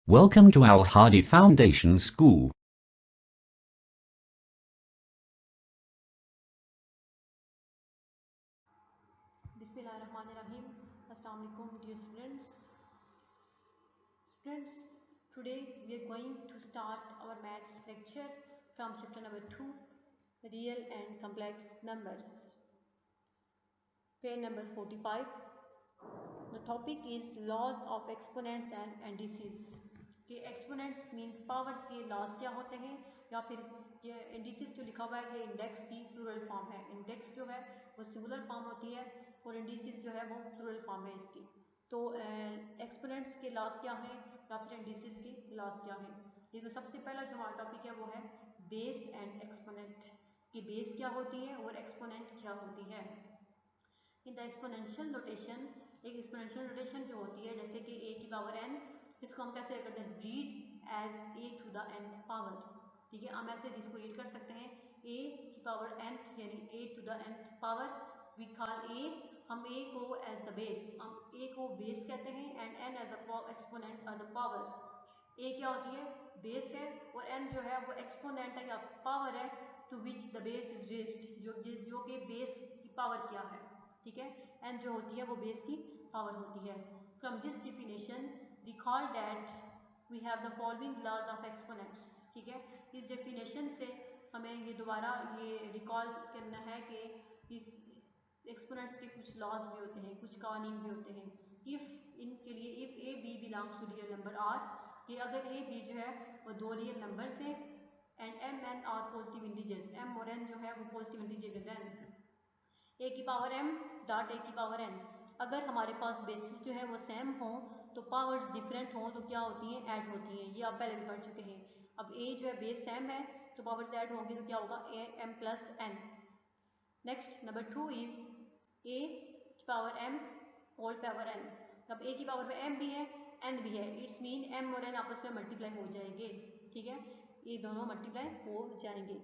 Welcome to Al Hadi Foundation School. Bismillahirrahmanirrahim. Assalamu alaikum dear students. Students, today we are going to start our maths lecture from chapter number 2, real and complex numbers. Page number 45. The topic is laws of exponents and indices. कि exponents means powers के laws क्या होते हैं, या फिर ये indices जो लिखा हुआ है ये इंडेक्स की प्लूरल फॉर्म है. इंडेक्स जो है वो सिंगुलर फॉर्म होती है और इंडिसेस जो है वो प्लूरल फॉर्म है इसकी. तो एक्सपोनेंट्स के लॉज क्या हैं या फिर इंडिसेस के लॉज क्या हैं. ये तो सबसे पहला जो हमारा टॉपिक है वो है बेस एंड एक्सपोनेंट. कि बेस क्या होती है और एक्सपोनेंट क्या होती है. इन द एक्सपोनेंशियल नोटेशन, एक एक्सपोनेंशियल नोटेशन जो होती है जैसे कि a की पावर n, इसको हम कैसे करते हैं, read as a to the nth power. ठीक है, हम ऐसे इसको रीड कर सकते हैं a की पावर nth यानी a to the nth power. We call a, हम a को एज द बेस, हम a को बेस कहते हैं and n as a exponent of the power. a क्या होती है, बेस है, और n जो है वो एक्सपोनेंट है या पावर है to which the base is raised, जो कि बेस की पावर क्या है. ठीक है, एन जो होती है वो बेस की पावर होती है. From this definition recall that we have the following laws of exponents. ठीक है, इस डेफिनेशन से हमें ये दोबारा ये रिकॉल करना है कि इस एक्सपोनेंट्स के कुछ लॉज भी होते हैं, कुछ कानून भी होते हैं. इफ़ इनके लिए if a b belongs to real number R, कि अगर ए बी जो है वो दो रियल नंबर से, and m n are positive integers, m और एन जो है वो पॉजिटिव इंटीजर्स, देन ए की पावर एम डॉट ए की पावर एन. अगर हमारे पास बेसिस जो है वो सेम हो तो पावर्स डिफरेंट हो तो क्या होती हैं, ऐड होती हैं. ये आप पहले भी पढ़ चुके हैं. अब ए जो है बेस सेम है तो पावर्स ऐड होंगी तो क्या होगा, A M plus N. Next number 2 is ए की power M whole power N. अब ए की पावर में एम भी है एन भी है, इट्स मीन एम और एन आपस में मल्टीप्लाई हो जाएंगे. ठीक है, ये दोनों मल्टीप्लाई हो जाएंगे.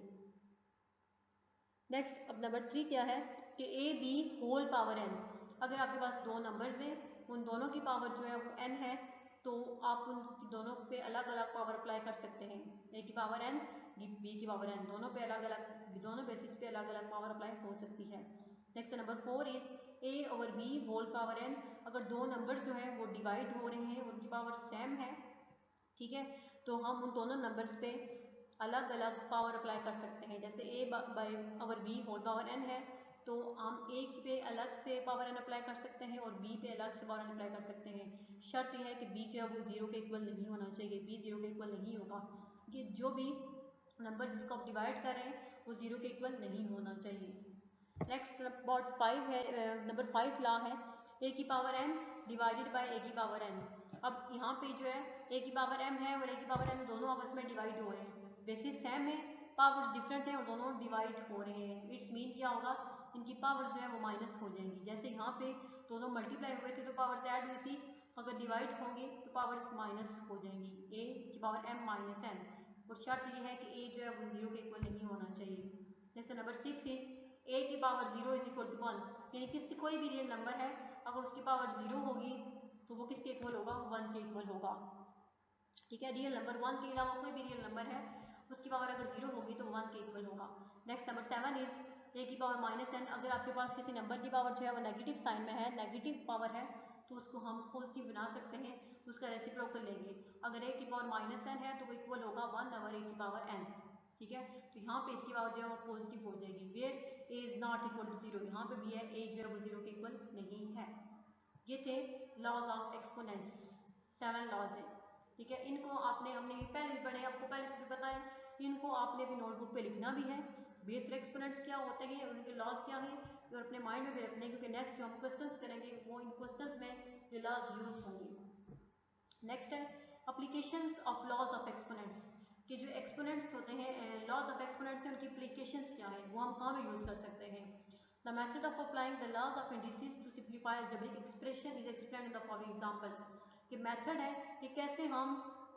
नेक्स्ट अब नंबर 3 क्या है कि a b whole power n. अगर आपके पास दो नंबर्स हैं, उन दोनों की पावर जो है वो एन है, तो आप उन दोनों पे अलग अलग पावर अप्लाई कर सकते हैं. ए की पावर एन, बी की पावर एन, दोनों पे अलग अलग, दोनों बेसिस पे अलग अलग पावर अप्लाई हो सकती है. Next number 4 is a over b whole power n. अगर दो नंबर्स जो है वो डिवाइड हो रहे हैं, उनकी पावर सेम है, ठीक है, तो हम उन दोनों नंबर्स पे अलग अलग पावर अप्लाई कर सकते हैं. जैसे A by over B whole power N है तो हम ए पे अलग से पावर एन अप्लाई कर सकते हैं और बी पे अलग से पावर एन अप्लाई कर सकते हैं. शर्त यह है कि बी जो है वो जीरो के इक्वल नहीं होना चाहिए. बी जीरो के इक्वल नहीं होगा, कि जो भी नंबर जिसको आप डिवाइड कर रहे हैं वो जीरो के इक्वल नहीं होना चाहिए. नेक्स्ट नंबर 5 है, नंबर 5 लॉ है ए की पावर एन डिवाइडेड बाय ए की पावर एन. अब यहाँ पे जो है ए की पावर एम है और ए की पावर एन दोनों आपस में डिवाइड हो रहे हैं. बेसिस सेम है, पावर्स डिफरेंट है और दोनों डिवाइड हो रहे हैं. इट्स मीन क्या होगा, इनकी पावर्स जो है वो माइनस हो जाएंगी. जैसे यहाँ पे दोनों मल्टीप्लाई हुए थे तो पावर्स ऐड हुई थी, अगर डिवाइड होंगे तो पावर्स माइनस हो जाएंगी. ए की पावर एम माइनस एन, और शर्त यह है कि ए जो है वो जीरो के इक्वल नहीं होना चाहिए. जैसे नंबर 6 इज ए की power zero is equal to 1, यानी किसी कोई भी रियल नंबर है अगर उसकी पावर जीरो होगी तो वो किसके इक्वल होगा, 1 के इक्वल होगा. ठीक है, रियल नंबर 1 के अलावा कोई भी रियल नंबर है उसकी पावर अगर जीरो होगी तो 1 के इक्वल होगा. नेक्स्ट नंबर 7 इज ए की पावर माइनस एन. अगर आपके पास किसी नंबर की पावर जो है वो नेगेटिव साइन में है, नेगेटिव पावर है, तो उसको हम पॉजिटिव बना सकते हैं, उसका रेसिप्रोकल लेंगे. अगर ए की पावर माइनस एन है तो वो इक्वल होगा 1 ओवर ए की पावर एन. ठीक है, तो यहाँ पे इसकी पावर जो है वो पॉजिटिव हो जाएगी. Where a is not equal to zero, यहाँ पे भी है ए जो है वो जीरो के इक्वल नहीं है. ये थे लॉज ऑफ एक्सपोनेंट्स, 7 लॉज है. ठीक है, इनको आपने, हमने ये पहले भी पढ़े, आपको पहले से भी पता है, इनको आपने भी नोटबुक पे लिखना भी है. बेस एक्सपोनेंट्स क्या होते हैं, उनके लॉज क्या है, और अपने माइंड में भी रखने हैं, क्योंकि नेक्स्ट जो हम क्वेश्चंस करेंगे वो इन क्वेश्चंस में ये लॉज यूज होंगे. नेक्स्ट है applications of laws of exponents. कि जो एक्सपोनेंट्स होते हैं, लॉज ऑफ एक्सपोनेंट्स हैं, उनकी एप्लीकेशंस क्या है, वो हम कहाँ पे यूज़ कर सकते हैं. The method of applying the laws of indices to simplify algebraic expression is explained in the following examples. कि मेथड है कि कैसे हम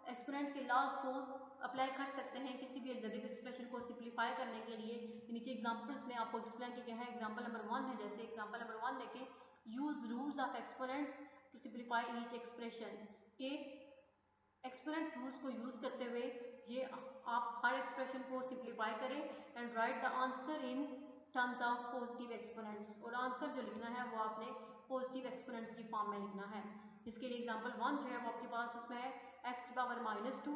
एक्सपोनेंट के लॉज को अप्लाई कर सकते हैं किसी भी अलजेब्रिक एक्सप्रेशन को सिंप्लीफाई करने के लिए. नीचे एग्जांपल्स में आपको एक्सप्लेन किया गया है. एग्जांपल नंबर 1 है, जैसे एग्जांपल नंबर 1 देखें, use rules of exponents to simplify each expression. के एक्सपोनेंट रूल्स को यूज़ करते हुए ये आप हर एक्सप्रेशन को सिंप्लीफाई करें and write the answer in terms of positive exponents, और आंसर जो लिखना है वो आपने पॉजिटिव एक्सपोनेंट्स की फॉर्म में लिखना है। इसके लिए एग्जांपल 1 जो है वो आपके पास उसमें है x की पावर -2,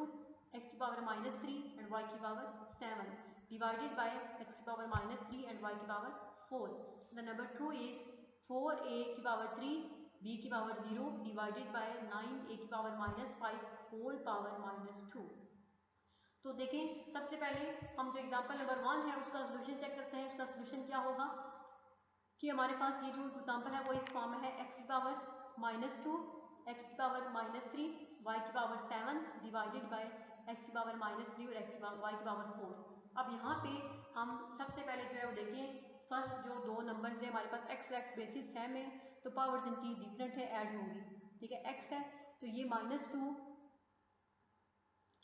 x की पावर -3 एंड y की पावर 7 डिवाइडेड बाय x की पावर -3 एंड y की power 4। The number 2 is 4a की पावर 3 b की पावर 0 डिवाइडेड बाय 9a की पावर -5 होल पावर -2। तो देखें सबसे पहले हम जो एग्जांपल नंबर 1 है उसका सोल्यूशन चेक करते हैं। उसका सोल्यूशन क्या होगा कि हमारे पास ये जो एग्जांपल है वो इस फॉर्म में है x की पावर -2, x की पावर -3, y की पावर 7 डिवाइडेड बाय x की पावर -3 और x की पावर y की पावर 4। अब यहाँ पे हम सबसे पहले जो है वो देखें फर्स्ट जो दो नंबर्स है हमारे पास x बेसिस सेम है तो पावर्स इनकी डिफरेंट है, ऐड होंगी। ठीक है, x है तो ये -2,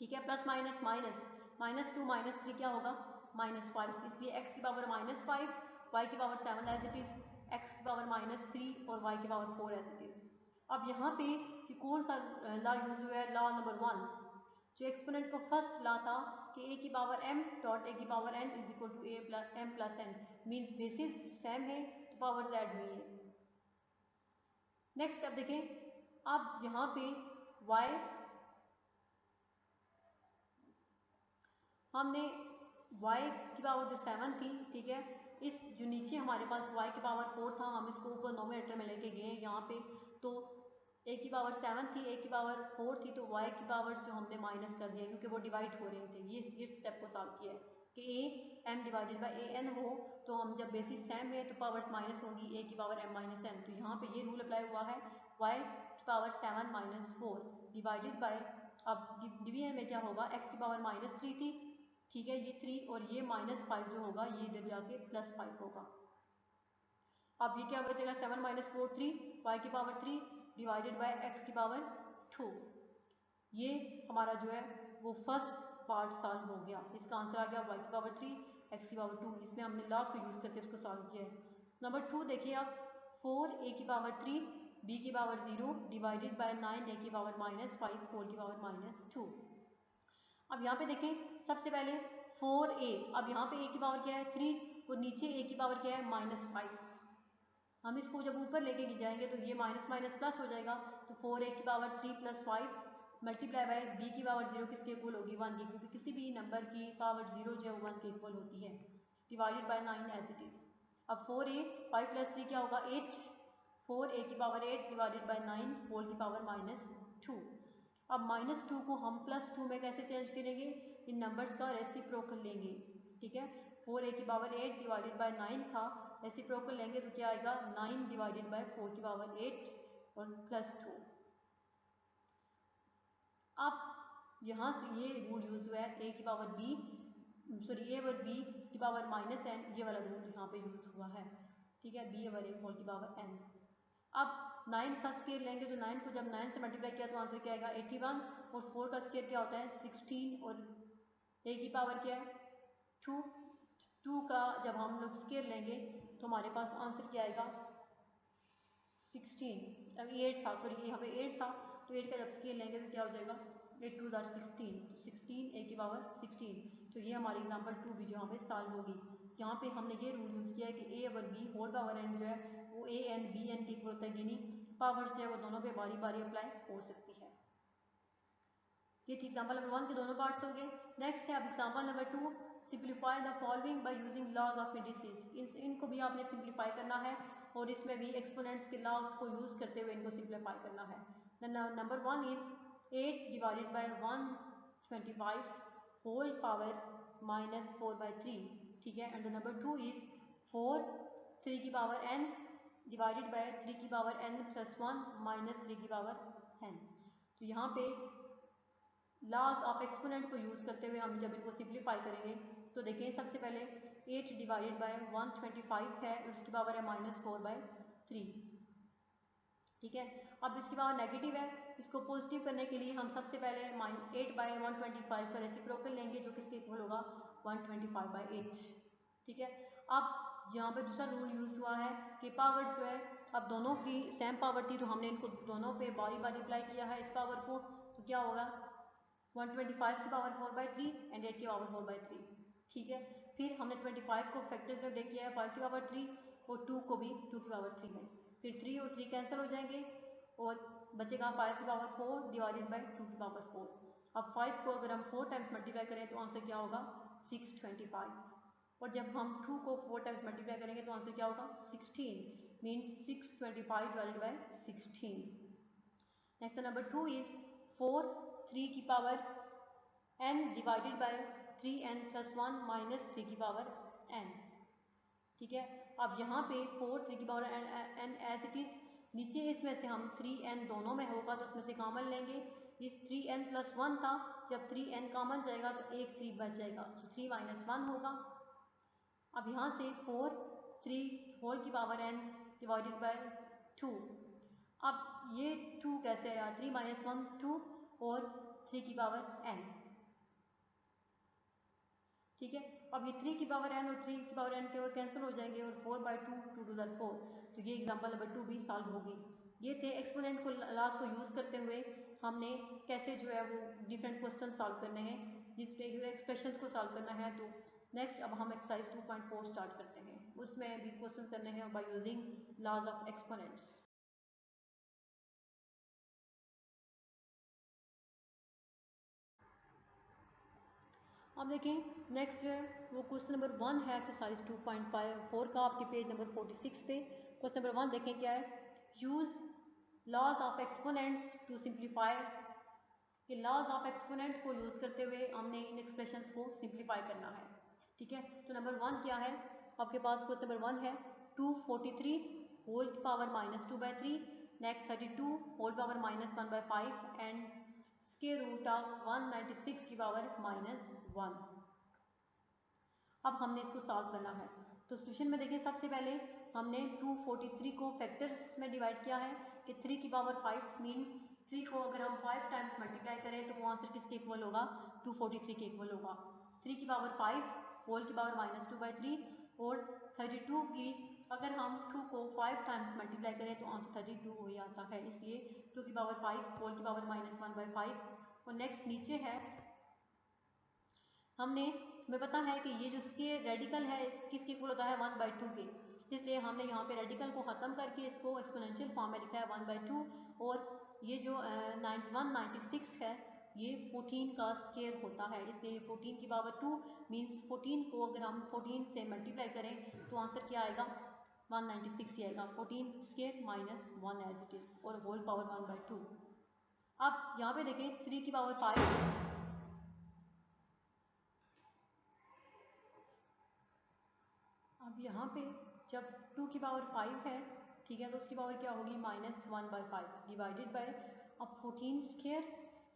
ठीक है, प्लस माइनस माइनस -2 -3 क्या होगा -5, इसलिए x की पावर -5, y की power 7 as it is, x की पावर -3 और y की पावर 4 एज इट इज। अब यहाँ पे कि कौन सा लॉ यूज हुआ है, लॉ नंबर 1 जो एक्सपोनेंट को फर्स्ट लॉ था कि a की पावर m डॉट a की power n is equal to m plus n, means basis same है तो पावर्स ऐड हुई है। नेक्स्ट अब देखें, अब यहाँ पे y हमने y की पावर जो 7 थी, ठीक है, इस जो नीचे हमारे पास y की पावर 4 था हम इसको ऊपर नोमिनेटर में लेके गए यहाँ पे, तो a की पावर 7 थी, a की पावर 4 थी, तो y की पावर्स जो हमने माइनस कर दिया क्योंकि वो डिवाइड हो रहे थे। ये स्टेप को सॉल्व किया है कि a m divided by a n हो तो हम जब बेसिस सेम है तो पावर्स माइनस होंगी, a की पावर m माइनस n, तो यहाँ पे ये रूल अप्लाई हुआ है y की पावर 7 माइनस 4 डिवाइडेड बाई, अब डिवीजन में क्या होगा, x की पावर -3 थी, ठीक है, ये 3 और ये -5 जो होगा ये इधर जाके +5 होगा। अब ये क्या बचेगा, 7 - 4 3, y की पावर 3 डिवाइडेड बाय x की पावर 2। ये हमारा जो है वो फर्स्ट पार्ट सॉल्व हो गया। इसका आंसर आ गया y की पावर 3 x की पावर 2। इसमें हमने लॉस को यूज़ करके उसको सॉल्व किया है। नंबर 2 देखिए आप, 4a की पावर 3 b की पावर 0 डिवाइडेड बाय 9a की पावर -5 होल की पावर -2। अब यहाँ पे देखें सबसे पहले 4a, अब यहाँ पे a की पावर क्या है 3 और नीचे a की पावर क्या है -5। हम इसको जब ऊपर लेके जाएंगे तो ये माइनस माइनस प्लस हो जाएगा, तो 4a की पावर 3 + 5 मल्टीप्लाई बाय b की पावर 0 किसके इक्वल होगी 1 की, क्योंकि किसी भी नंबर की पावर 0 जो है 1 के इक्वल होती है, divided by 9 as it is. अब 4a 5 + 3 क्या होगा 8, 4a की पावर 8 डिवाइडेड बाय 9 होल की पावर -2। अब -2 को हम +2 में कैसे चेंज करेंगे, इन नंबर्स का रेसिप्रोकल लेंगे। ठीक है, 4a की पावर 8 डिवाइडेड बाय 9 था, रेसिप्रोकल लेंगे तो क्या आएगा 9 डिवाइडेड बाय 4 की पावर 8 और +2। अब यहाँ से ये रूल यूज हुआ है a की power b, sorry a over b की पावर -n, ये वाला रूल यहाँ पे यूज हुआ है। ठीक है, b ओवर a होल की पावर n। अब 9 का स्केयर लेंगे तो 9 को जब 9 से मल्टीप्लाई किया तो आंसर क्या आएगा 81, और 4 का स्केयर क्या होता है 16, और a की पावर क्या है 2, 2 का जब हम लोग स्केयर लेंगे तो हमारे पास आंसर क्या आएगा 16। अब 8 था, सॉरी यहाँ पे 8 था, तो 8 का जब स्केयर लेंगे तो क्या हो जाएगा 8 2 16, तो 16 a की पावर 16। तो ये हमारी एग्जांपल 2 भी जो यहाँ पे सॉल्व होगी। यहाँ पे हमने ये रूल यूज़ किया है कि a over b whole power n जो है वो a n b n के इक्वल होता है, यानी पावर्स जो है वो दोनों पे बारी बारी अप्लाई हो सकती है। ये थी एग्जांपल नंबर 1 के दोनों पार्ट्स हो गए। नेक्स्ट है अब example number 2, simplify the following by using laws of indices. इनको भी आपने सिंप्लीफाई करना है और इसमें भी एक्सपोनेंट्स के लॉज को यूज़ करते हुए इनको सिंप्लीफाई करना है। Number 1 is 8 divided by 125 whole power -4/3। ठीक है, एंड द नंबर 2 इज 4 3 की पावर n डिवाइडेड बाय 3 की पावर n + 1 -3 की पावर n। तो यहाँ पे लॉज ऑफ एक्सपोनेंट को यूज़ करते हुए हम जब इनको सिंप्लीफाई करेंगे तो देखें सबसे पहले 8 डिवाइडेड बाय 125 है और इसकी पावर है -4/3। ठीक है, अब इसकी पावर नेगेटिव है, इसको पॉजिटिव करने के लिए हम सबसे पहले 8/125 का रेसिप्रोकल लेंगे जो किसके इक्वल होगा 125/8। ठीक है, अब यहाँ पे दूसरा रूल यूज़ हुआ है कि पावर्स जो है अब दोनों की सेम पावर थी तो हमने इनको दोनों पे बारी बारी अप्लाई किया है इस पावर को, तो क्या होगा 125 की पावर 4/3 एंड 8 की पावर 4/3। ठीक है, फिर हमने 25 को फैक्टर्स में ब्रेक किया है 5 की पावर 3 और 2 को भी 2 की पावर 3 में। फिर 3 और 3 कैंसिल हो जाएंगे और बचेगा 5 की पावर 4 डिवाइडेड बाई 2 की पावर 4। अब 5 को अगर हम 4 टाइम्स मल्टीप्लाई करें तो आंसर क्या होगा 625। और जब हम 2 को 4 टाइम्स मल्टीप्लाई करेंगे तो आंसर क्या होगा 16, means 625 divided by 16। Next number 2 is 4 3 की power n divided by 3n plus 1 minus 3 की पावर n। ठीक है, अब यहाँ पे 4 3 की power n as it is, नीचे इसमें से हम 3n दोनों में होगा तो उसमें से कॉमन लेंगे। इस 3n प्लस 1 था, जब 3n कॉमन जाएगा तो एक 3 बच जाएगा तो 3 माइनस 1 होगा। अब यहाँ से 4 3 होल की पावर n डिवाइडेड बाय 2। अब ये 2 कैसे आया, 3 माइनस 1 2 और 3 की पावर n। ठीक है, अब ये 3 की पावर n और 3 की पावर n के कैंसिल हो जाएंगे और 4/2 2 टू द 4। तो ये एग्जांपल नंबर 2 भी सॉल्व होगी। ये थे एक्सपोनेंट को लास्ट को यूज़ करते हुए हमने कैसे जो है वो डिफरेंट क्वेश्चन सॉल्व करने हैं, जिसमें एक्सप्रेशंस को सॉल्व करना है। तो नेक्स्ट अब हम एक्सरसाइज 2.4 स्टार्ट करते हैं, उसमें भी क्वेश्चन करने हैं by using laws of exponents. अब देखें नेक्स्ट जो है वो क्वेश्चन नंबर 1 है एक्सरसाइज 2.4 का, आपके पेज नंबर 46 पे। क्वेश्चन नंबर 1 देखें क्या है, use laws of exponents to simplify. कि लॉज ऑफ एक्सपोनेंट को यूज़ करते हुए हमने इन एक्सप्रेशंस को सिंप्लीफाई करना है। ठीक है, तो नंबर 1 क्या है आपके पास, क्वेश्चन नंबर 1 है 243 होल की power -2/3, next 32 whole power -1/5 and square root of 196 की पावर -1। अब हमने इसको सॉल्व करना है। तो सोल्यूशन में देखिए सबसे पहले हमने 243 को फैक्टर्स में डिवाइड किया है कि 3 की पावर 5 मीन 3 को अगर हम 5 टाइम्स मल्टीप्लाई करें तो वो आंसर किसके इक्वल होगा 243 के इक्वल होगा। 3 की पावर 5 होल की पावर -2/3 और 32 की अगर हम 2 को 5 टाइम्स मल्टीप्लाई करें तो आंसर 32 हो ही आता है, इसलिए 2 की पावर 5 होल की पावर -1/5। और नेक्स्ट नीचे है हमें पता है कि ये जो इसके रेडिकल है किसके इक्वल होता है 1/2 के, इसलिए हमने यहाँ पे रेडिकल को ख़त्म करके इसको एक्सपोनेंशियल फॉर्म में लिखा है 1/2। और ये जो 196 है ये 14 का स्क्वायर होता है, इसलिए 14 की पावर 2 मीन्स 14 को अगर हम 14 से मल्टीप्लाई करें तो आंसर क्या आएगा 196 ही आएगा। 14 square minus 1 as it is और होल पावर 1/2। अब यहाँ पे देखें 3 की पावर 5, अब यहाँ पे जब 2 की पावर 5 है, ठीक है, तो उसकी पावर क्या होगी -1/5 डिवाइडेड बाय अब 14 स्क्वायर।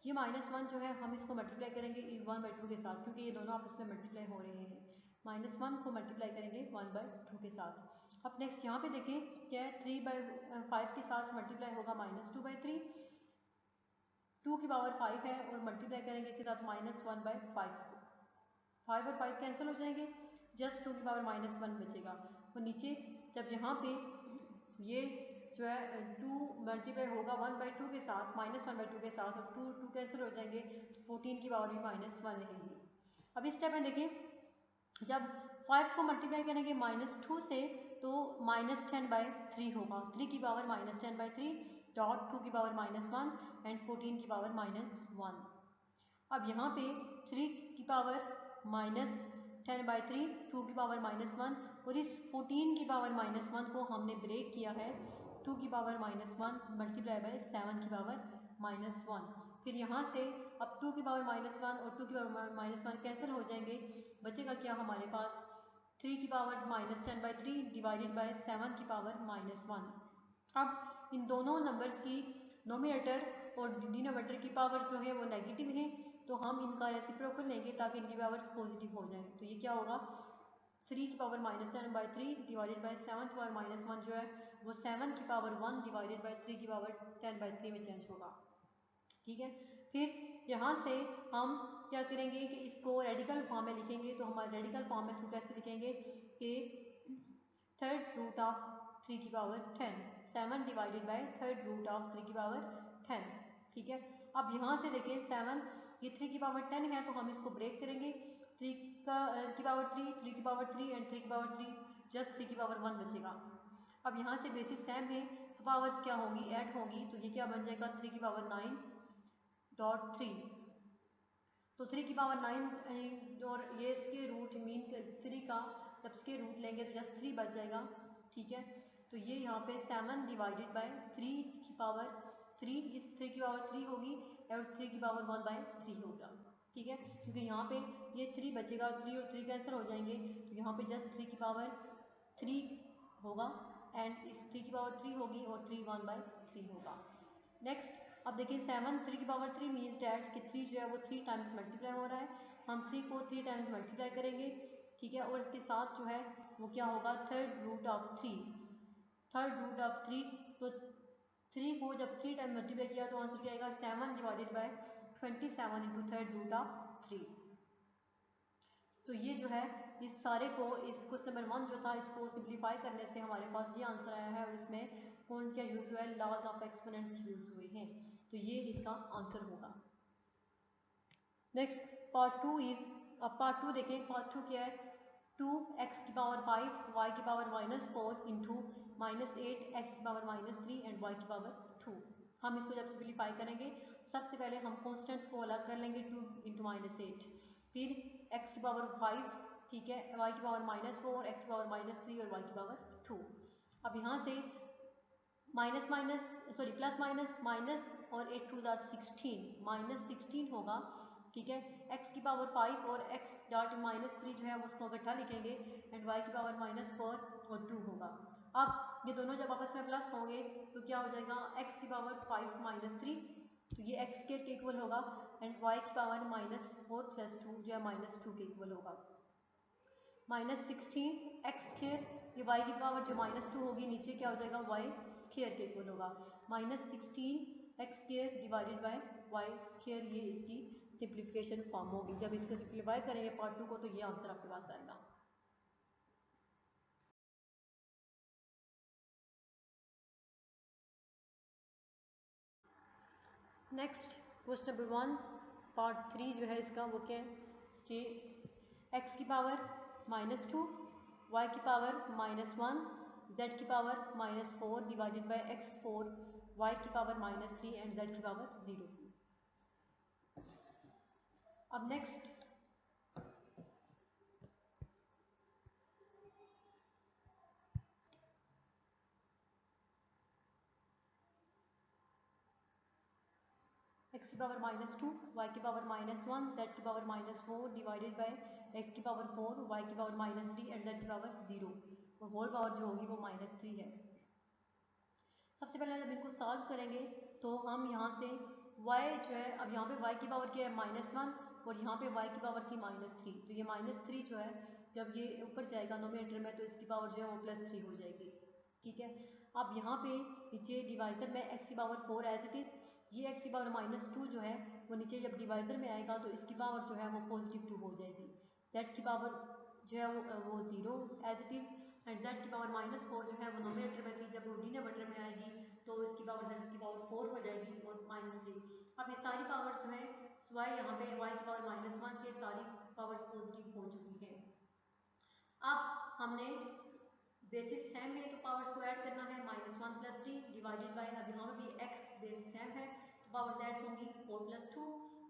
ये -1 जो है हम इसको मल्टीप्लाई करेंगे 1/2 के साथ, क्योंकि ये दोनों आपस में मल्टीप्लाई हो रहे हैं। -1 को मल्टीप्लाई करेंगे 1/2 के साथ। अब नेक्स्ट यहाँ पे देखें क्या है 3/5 के साथ मल्टीप्लाई होगा -2/3। 2 की पावर 5 है और मल्टीप्लाई करेंगे इसके साथ -1/5 को, 5 और 5 कैंसिल हो जाएंगे, जस्ट 2 की पावर -1 बचेगा। और नीचे जब यहाँ पे ये जो है 2 मल्टीप्लाई होगा 1/2 के साथ -1/2 के साथ और 2 कैंसिल हो जाएंगे तो 14 की पावर भी -1 रहेगी। अब इस स्टेप में देखिए जब 5 को मल्टीप्लाई करेंगे -2 से तो -10/3 होगा, 3 की पावर -10/3 डॉट 2 की पावर -1 एंड 14 की पावर -1। अब यहाँ पे 3 की पावर -10/3 2 की पावर -1 और इस 14 की पावर -1 को हमने ब्रेक किया है 2 की पावर -1 मल्टीप्लाई बाय 7 की पावर -1। फिर यहाँ से अब 2 की पावर -1 और 2 की पावर -1 कैंसिल हो जाएंगे, बचेगा क्या हमारे पास 3 की पावर -10/3 डिवाइडेड बाय 7 की पावर -1। अब इन दोनों नंबर्स की नोमिनेटर और डिनोमिनेटर की पावर जो है वो नेगेटिव है, तो हम इनका रेसिप्रोकल लेंगे ताकि इनकी पावर्स पॉजिटिव हो जाए। तो ये क्या होगा 3 की पावर -10/3 डिवाइडेड बाय 7 की पावर -1 जो है वो 7 की पावर 1 डिवाइडेड बाय 3 की पावर 10/3 में चेंज होगा। ठीक है, फिर यहाँ से हम क्या करेंगे कि इसको रेडिकल फॉर्म में लिखेंगे। तो हमारे रेडिकल फॉर्म में इसको कैसे लिखेंगे कि थर्ड रूट ऑफ 3 की power 10, 7 divided by third root of 3 की पावर 10। ठीक है, अब यहाँ से देखिए 7 ये 3 की पावर 10 है तो हम इसको ब्रेक करेंगे, 3 की पावर 3, 3 की पावर 3 एंड 3 की पावर 3, जस्ट 3 की पावर 1 बचेगा। अब यहाँ से बेसिस सेम है तो पावर्स क्या होगी, ऐड होगी, तो ये क्या बन जाएगा 3 की पावर 9.3। तो 3 की पावर 9 और ये इसके रूट मीन 3 का जब इसके रूट लेंगे तो जस्ट 3 बच जाएगा, ठीक है। तो ये यहाँ पे 7 डिवाइडेड बाय 3 की पावर 3, इस 3 की पावर 3 होगी और 3 की पावर 1/3 होगा, ठीक है। क्योंकि यहाँ पे ये 3 बचेगा, 3 और 3 कैंसिल हो जाएंगे, तो यहाँ पे जस्ट 3 की पावर 3 होगा एंड इस 3 की पावर 3 होगी और 3 1/3 होगा। नेक्स्ट अब देखिए 7 3 की पावर 3 मीन्स डैट कि 3 जो है वो 3 टाइम्स मल्टीप्लाई हो रहा है, हम 3 को 3 टाइम्स मल्टीप्लाई करेंगे, ठीक है। और इसके साथ जो है वो क्या होगा, थर्ड रूट ऑफ 3, तो 3 को जब 3 टाइम मल्टीप्लाई किया तो आंसर क्या आएगा 7 divided by 27 into third root of 3। तो ये जो है इस सारे को, इस क्वेश्चन नंबर 1 जो था इसको सिंप्लीफाई करने से हमारे पास ये आंसर आया है और इसमें कौन क्या यूज़ हुआ है, लॉज ऑफ एक्सपोनेंट्स यूज़ हुए हैं, तो ये इसका आंसर होगा। नेक्स्ट पार्ट 2 इज, अब पार्ट 2 देखें, पार्ट 2 क्या है, 2x की पावर 5 y की पावर -4 इंटू -8x की पावर -3 एंड y की पावर 2। हम इसको जब सिंप्लीफाई करेंगे सबसे पहले हम कॉन्स्टेंट्स को अलग कर लेंगे, 2 इंटू -8, फिर x की पावर 5, ठीक है, y की पावर -4, x की पावर -3 और y की पावर 2। अब यहाँ से minus minus sorry plus minus minus और 8 टू द 16 -16 होगा, ठीक है। x की पावर 5 और x डॉट -3 जो है उसको इकट्ठा लिखेंगे एंड y की पावर -4 और 2 होगा। अब ये दोनों जब आपस में प्लस होंगे तो क्या हो जाएगा, x की पावर 5 -3, तो ये x स्क्वायर के इक्वल होगा एंड y की पावर -4 + 2 जो है -2 के इक्वल होगा। -16 एक्स स्क्वायर, ये y की पावर जो -2 होगी नीचे क्या हो जाएगा y स्क्वायर के इक्वल होगा, -16 x square divided by y square, ये इसकी सिंप्लीफिकेशन फॉर्म होगी। जब इसको सिंप्लीफाई करेंगे पार्ट 2 को तो ये आंसर आपके पास आएगा। नेक्स्ट क्वेश्चन नंबर 1 पार्ट 3 जो है इसका वो क्या है कि x की पावर -2, y की पावर -1, z की power -4 divided by x4, y की पावर -3 एंड z की पावर 0। अब नेक्स्ट x की पावर -2, y की पावर -1, z की पावर -4 डिवाइडेड बाय x की पावर 4, y की पावर -3 एंड z की पावर 0, और होल पावर जो होगी वो -3 है। सबसे पहले जब इनको सॉल्व करेंगे तो हम यहाँ से y जो है, अब यहाँ पे y की पावर क्या है -1 और यहाँ पे y की पावर थी -3, तो ये -3 जो है जब ये ऊपर जाएगा नोमिनेटर में तो इसकी पावर जो है वो +3 हो जाएगी, ठीक है। अब यहाँ पे नीचे डिवाइजर में x की पावर 4 एज इट इज़, ये x की पावर -2 जो है वो नीचे जब डिवाइजर में आएगा तो इसकी पावर जो है वो +2 हो जाएगी, z की पावर जो है वो 0 as it is and z की पावर -4 जो है वो नोमिनेटर में थी, जब वो डिनोमिनेटर में आएगी तो इसकी पावर z की पावर 4 हो जाएगी और -3। अब ये सारी पावर्स जो है y यहाँ पे y की पावर -1 के सारी पावर्स पॉजिटिव हो चुकी है। अब हमने बेसिस सेम है तो पावर्स को ऐड करना है, -1 + 3 डिवाइडेड बाय, अब यहाँ पे भी x बेस सेम है तो पावर्स ऐड होंगी 4 + 2,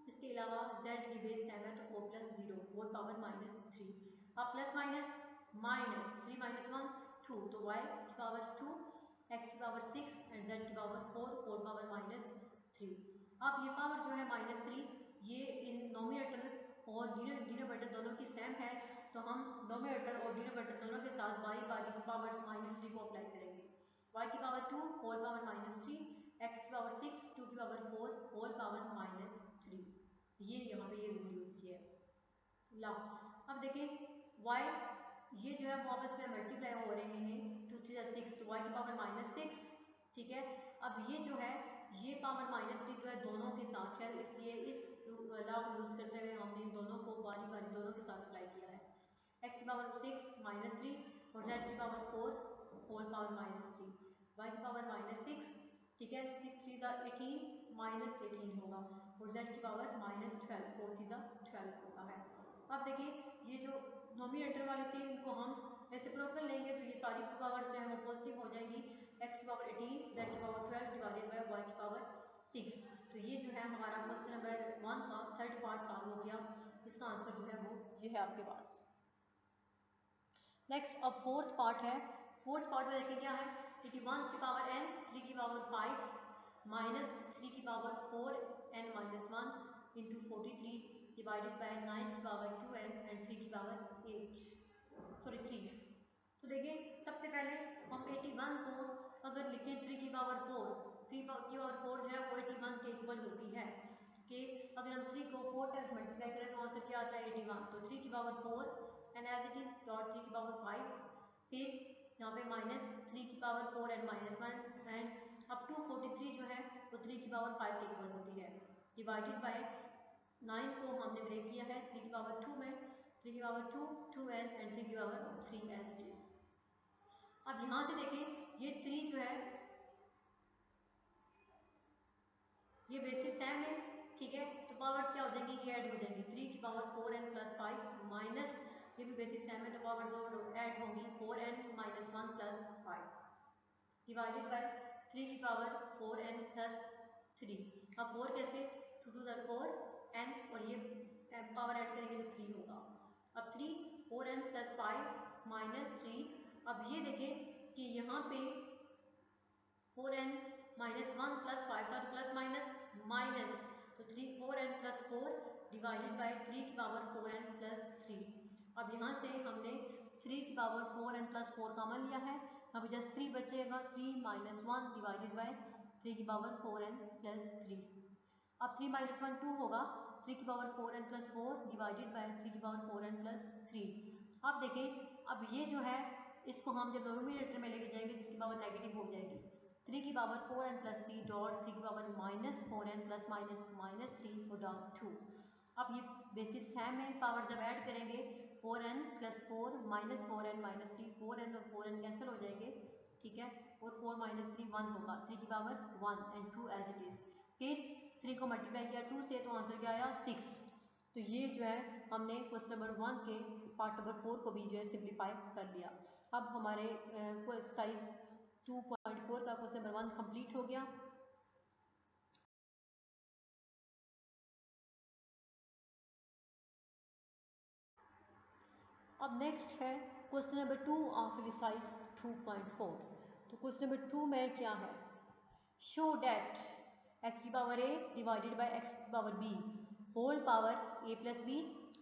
इसके अलावा z की बेस सेम है तो 4 + 0 4 पावर -3। अब प्लस माइनस -3 -1 2, तो y की पावर 2, x की पावर 6 एंड z की पावर 4 4 पावर -3। अब ये पावर जो है -3 ये इन नोमिनेटर और डिनोमिनेटर दोनों की सेम है तो हम नोमिनेटर और डिनोमिनेटर दोनों के साथ बारी बारी से पावर -3 को अप्लाई करेंगे। y की पावर 2 होल पावर -3, x की पावर 6 2 की पावर 4 होल पावर -3, ये यहाँ पे ये रूल यूज़ किया है। ला अब देखें y ये जो है वो आपस में मल्टीप्लाई हो रहे हैं, 2 3 6 तो y की पावर -6, ठीक है। अब ये जो है ये पावर -3 जो है दोनों के साथ है, इसलिए इस लॉ को यूज़ करते हुए हमने इन दोनों को बारी बारी दोनों के साथ अप्लाई किया है। x की पावर 6 -3 और z की पावर 4 होल पावर -3, y की पावर -6 ठीक है, 6 3 18 माइनस 18 होगा और z की पावर -12, 4 3 12 होता है। अब देखिए ये जो नोमिनेटर वाले थे इनको हम रेसिप्रोकल लेंगे तो ये सारी पावर जो है वो पॉजिटिव हो जाएगी, x की पावर 18 z की पावर 12 डिवाइडेड बाय y की पावर 6। तो ये जो है हमारा क्वेश्चन नंबर 1 का थर्ड पार्ट सॉल्व हो गया। इसका आंसर जो है वो ये है आपके पास। नेक्स्ट अब फोर्थ पार्ट है। फोर्थ पार्ट में देखिए क्या है, 81 की पावर n 3 की पावर 5 माइनस 3 की power 4 n minus 1 into 43 divided by 9 की पावर 2n एंड 3 की पावर 3। तो देखिए सबसे पहले हम 81 को अगर लिखें 3 की पावर 4, 3 की पावर 4 जो है वो 81 के इक्वल होती है कि अगर हम 3 को 4 टाइम्स मल्टीप्लाई करें तो आंसर क्या आता है 81। तो 3 की power 4 and as it is dot 3 की पावर 5, फिर यहाँ पे माइनस 3 की power 4 and minus 1 and up to 43 जो है वो 3 की पावर 5 के इक्वल होती है डिवाइडेड बाय 9 को हमने ब्रेक किया है 3 की पावर 2 में, 3 की पावर 2 2n एंड 3 की पावर 3 एज इट इज। अब यहाँ से देखें ये 3 जो है ये बेसिस सेम है, ठीक है, तो पावर्स क्या हो जाएंगी, ये ऐड हो जाएंगी 3 की पावर 4n प्लस 5 माइनस ये भी बेसिस सेम है तो पावर्स और ऐड होंगी 4n minus 1 plus 5 divided by 3 की पावर 4n प्लस 3। अब 4 कैसे, 2 2 4 n और ये पावर ऐड करेंगे तो 3 होगा। अब 3 4n प्लस 5 माइनस 3। अब ये देखें कि यहाँ पे 4n माइनस 1 प्लस 5 था तो प्लस माइनस माइनस तो 4n प्लस 4 डिवाइडेड बाय 3 की पावर 4n प्लस 3। अब यहाँ से हमने 3 की पावर 4n प्लस 4 कॉमन लिया है, अभी जस्ट 3 बचेगा, 3 माइनस 1 डिवाइडेड बाय 3 की पावर 4n प्लस 3। अब 3 माइनस 1 2 होगा, 3 की power 4n plus 4 divided by 3 की पावर 4n प्लस 3। अब देखें अब ये जो है इसको हम जब डिनोमिनेटर में लेके जाएंगे जिसकी पावर नेगेटिव हो जाएगी, 3 की पावर 4n प्लस 3 डॉट 3 की power minus 4n plus minus minus 3 co dot 2। अब ये बेसिस सेम है, पावर जब ऐड करेंगे 4n plus 4 minus 4n minus 3, 4n और 4n कैंसिल हो जाएंगे, ठीक है, और 4 माइनस 3 1 होगा, 3 की power 1 and 2 as it is. फिर 3 को मल्टीप्लाई किया 2 से तो आंसर क्या आया 6। तो ये जो है हमने क्वेश्चन नंबर 1 के पार्ट नंबर 4 को भी जो है सिंप्लीफाई कर लिया। अब हमारे एक्सरसाइज 2.4 का क्वेश्चन नंबर 1 कंप्लीट हो गया। अब नेक्स्ट है क्वेश्चन नंबर 2 ऑफ एक्सरसाइज 2.4। तो क्वेश्चन नंबर 2 में क्या है, शो डैट एक्स की power A divided by X की power B whole power A plus B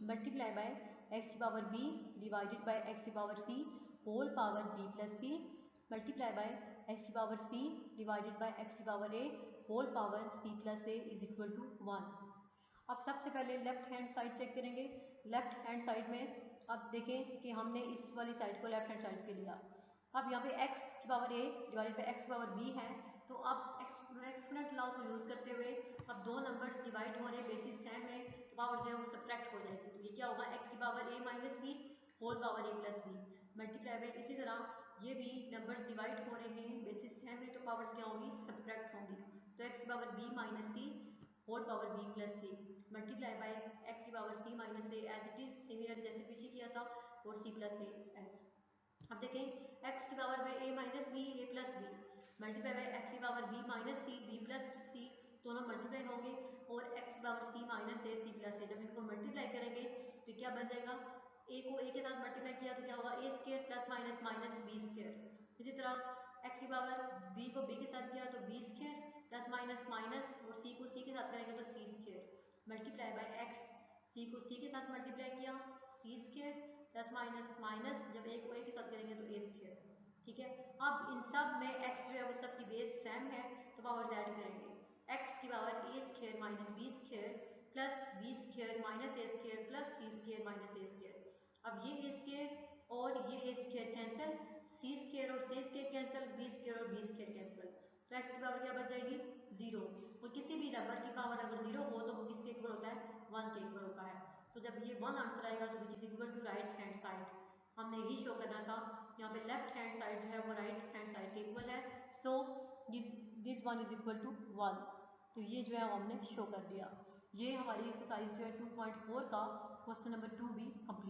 multiply by X की power B divided by X की power C whole power B plus C multiply by X की power C divided by X की power A whole power C plus A is equal to 1। अब सबसे पहले left hand side check करेंगे। Left hand side में अब देखें कि हमने इस वाली साइड को लेफ्ट हैंड साइड पे लिया। अब यहाँ पे x की power a divided by x की पावर b है, तो अब एक्सपोनेंट लॉ को यूज़ करते हुए अब दो नंबर्स डिवाइड हो रहे हैं, बेसिस सेम है तो पावर जो है वो सब्ट्रैक्ट हो जाएगी। तो ये क्या होगा, x की power a minus b whole power a plus B multiply by, इसी तरह ये भी नंबर्स डिवाइड हो रहे हैं, बेसिस सेम है तो पावर्स क्या होंगी, सब्ट्रैक्ट होंगी। तो x की power b minus C whole power b plus C multiply by X की power c minus A as it is similar जैसे पीछे किया था और c प्लस ए एज। अब देखें x की पावर में a minus B A plus B multiply by X की power b minus C B plus C दोनों मल्टीप्लाई होंगे और x की power c minus A C plus A, जब इनको मल्टीप्लाई करेंगे तो क्या बन जाएगा, a को a के साथ मल्टीप्लाई किया तो क्या होगा a square plus minus minus b square. इसी तरह x की पावर b को b के साथ किया तो b square plus minus minus और c को c के साथ करेंगे तो c square multiply by x, c को c के साथ मल्टीप्लाई किया c square plus minus minus जब a को a के साथ करेंगे तो a स्क्वायर, ठीक है। अब इन सब में x जो है वो सबकी बेस सेम है तो पावर ऐड करेंगे, x की power a square minus b square plus b square minus a square plus c square minus a square. अब ये a स्क्वायर और ये a square cancel, c square और c square cancel, b square और b square cancel, तो x की power क्या बच जाएगी 0। और किसी भी नंबर की पावर अगर 0 हो तो वो किसके इक्वल होता है, 1 के इक्वल होता है। तो जब ये 1 आंसर आएगा तो which is equal to right hand side, हमने यही शो करना था। यहाँ पे लेफ्ट हैंड साइड जो है वो राइट हैंड साइड के इक्वल है। So this one is equal to 1। तो ये जो है वो हमने शो कर दिया। ये हमारी एक्सरसाइज जो है 2.4 का क्वेश्चन नंबर 2 भी कंप्लीट